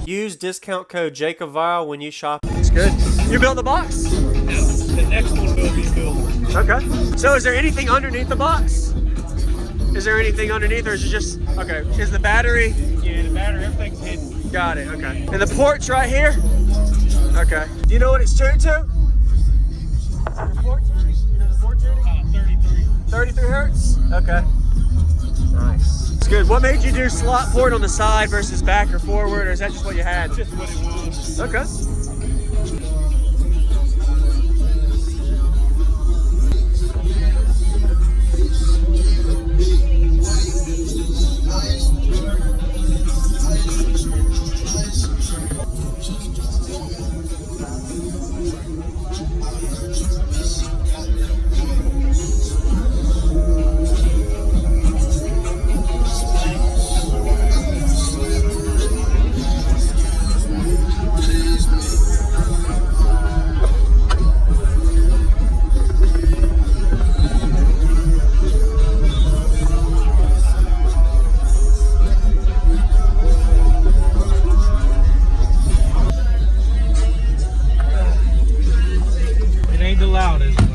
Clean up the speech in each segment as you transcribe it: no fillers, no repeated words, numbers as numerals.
Use discount code JACOBVILE when you shop. It's good. You built the box? Yeah, the next one will be built. Okay. So is there anything underneath the box? Is there anything underneath, or is it just, okay, is the battery? Yeah, the battery, everything's hidden. Got it, okay. And the port's right here? Okay. Do you know what it's tuned to? The port tuning? You know the port tuning? 33. 33 hertz? Okay. Nice. It's good. What made you do slot port on the side versus back or forward, or is that just what you had? Just what it was. Okay.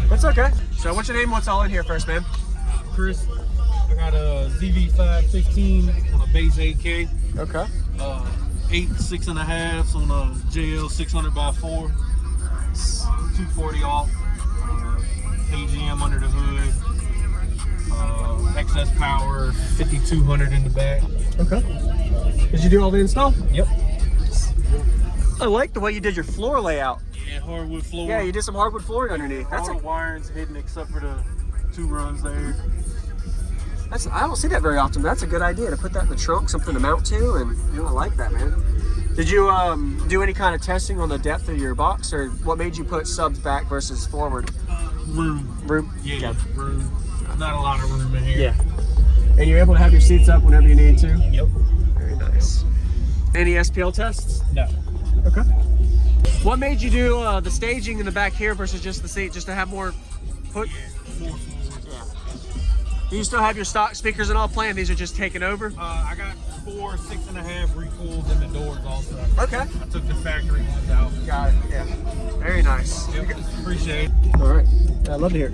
That's okay. So what's your name? What's all in here first, man? Chris, I got a ZV515 on a base 8K. Okay. 8 6.5s on a JL 600x4. 240 off. AGM under the hood. Excess power, 5200 in the back. Okay. Did you do all the install? Yep. I like the way you did your floor layout. Yeah, hardwood floor. Yeah, you did some hardwood flooring underneath. All the wiring's hidden except for the 2 runs there. I don't see that very often. But that's a good idea to put that in the trunk, something to mount to, and I like that, man. Did you do any kind of testing on the depth of your box, or what made you put subs back versus forward? Room. Yeah, Okay. room. Not a lot of room in here. Yeah. And you're able to have your seats up whenever you need to? Yep. Very nice. Any SPL tests? No. Okay. What made you do the staging in the back here versus just the seat, just to have more put? Yeah, more forward. Yeah. Do you still have your stock speakers and all playing? These are just taken over? I got 4 6.5 recoils in the doors also. Okay. I took the factory ones out. Got it. Yeah. Very nice. Yep. Appreciate it. All right. I'd love to hear it.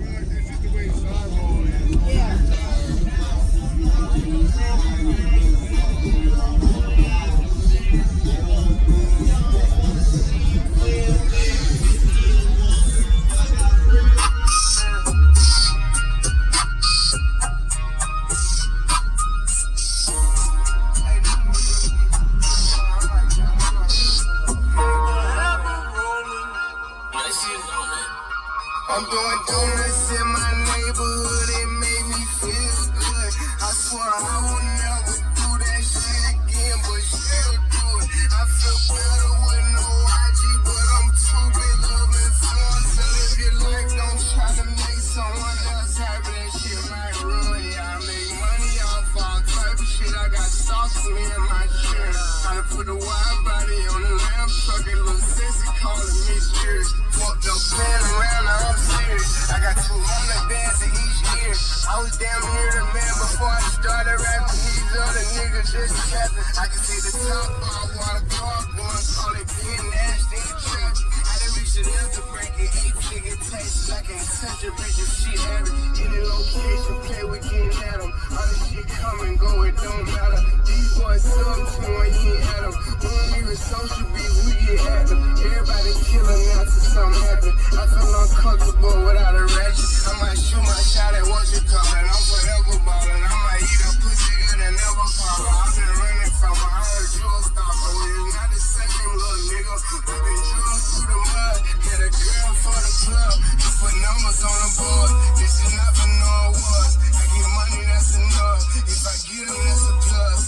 I'm doing donuts in my neighborhood, it made me feel good. I swear I will never do that shit again, but still do it. I feel better with no IG, but I'm too big of influencer. If you like, don't try to make someone else happy. That shit might ruin you. I make money off all type of shit. I got sauce for me in my chair. Gotta put a wide body on the lamb truck, it looks sexy, calling me serious. Fucked up playing around, I'm serious. I got 200 bands in each ear. I was damn near the man before I started rapping. These other niggas just capping. I can see the top off while the car going, call it being nasty in traffic. I done reached the end to break it, 8-figure taxes. I can't touch a bitch if she have it. Any location, play with getting at them. All this shit come and go, it don't matter. These boys sub to when you ain't at them. We don't even social beef, we get at them. Everybody killing now till something happen. I feel uncomfortable without a ratchet. I might shoot my shot at what you call it. I'm forever ballin'. I might eat a pussy good and never fall. I've been running from her. I heard you a stalker. It's not the same, little nigga. We been drilled through the mud. Get a girl for the club. You put numbers on the board. This is not for no awards. I get money, that's enough. If I get them, that's a plus.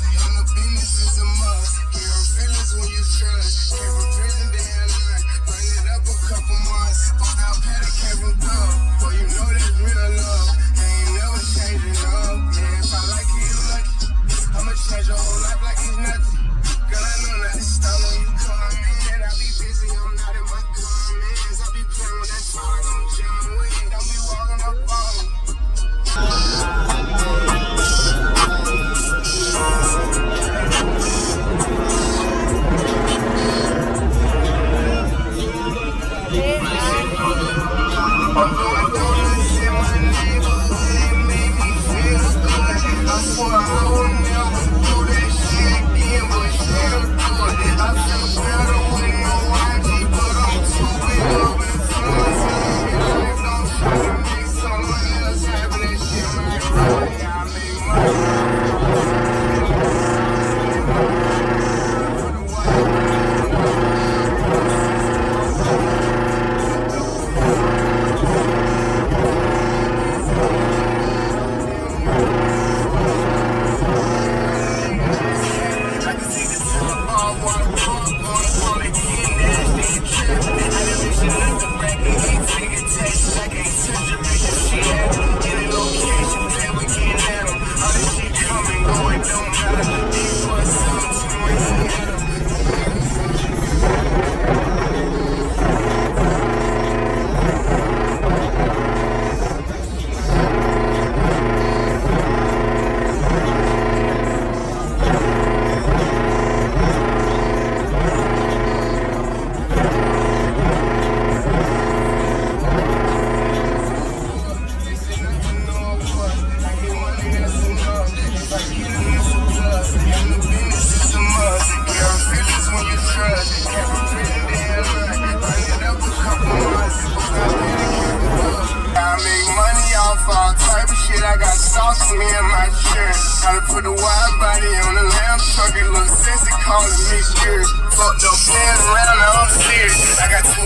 I got sauce in me in my shirt. Gotta put the wide body on the lamb truck. It look sexy, calling me years. Fucked up playing around, now I'm serious. I got 200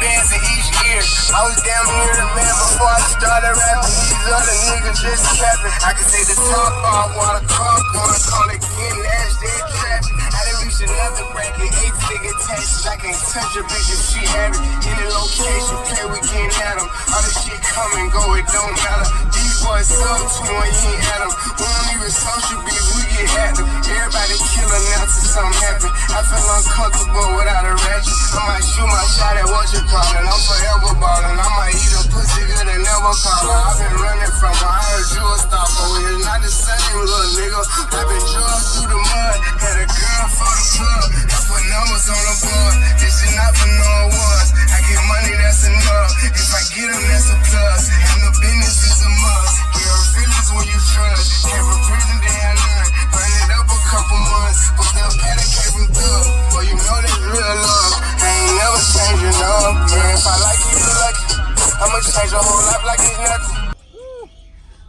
bands in each ear. I was damn near the man before I started rapping. These other niggas just capping. I can take the top off while the car going. Call it getting ass, they trapping. I done reached another bracket, 8-figure taxes. I can't touch a bitch if she have it. Any location, play, we getting at them. All this shit come and go, it don't matter. These boys sub to when you ain't at them. We don't even social beef, we get at them. Everybody killing now till something happen. I feel uncomfortable without a ratchet. I might shoot my shot at what you callin'. I'm forever ballin'. I might eat a pussy good and never call her. I've been running from her. I heard you a stalker. We're not the same, little nigga. I've been drugged through the mud. Had a girl for the plug. I put numbers on the board. This shit not for no awards. I get money, that's enough. If I get them, that's a plus. And the business is a must. Your feelings when you trust. Came from prison, they had none. Burn it up a couple months. But still better came from thug. Boy, you know that's real love. I ain't never changing up. Man, if I like you, you like it. I'ma change your whole life like it's nothing.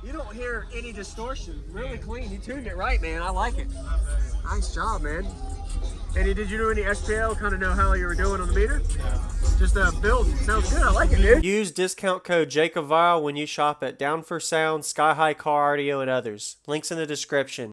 You don't hear any distortion. Really clean. You tuned it right, man. I like it. Nice job, man. Eddie, did you do any SPL? Kind of know how you were doing on the meter? Just building. Sounds good. I like it, dude. Use discount code JacobVile when you shop at Down for Sound, Sky High Car Audio, and others. Links in the description.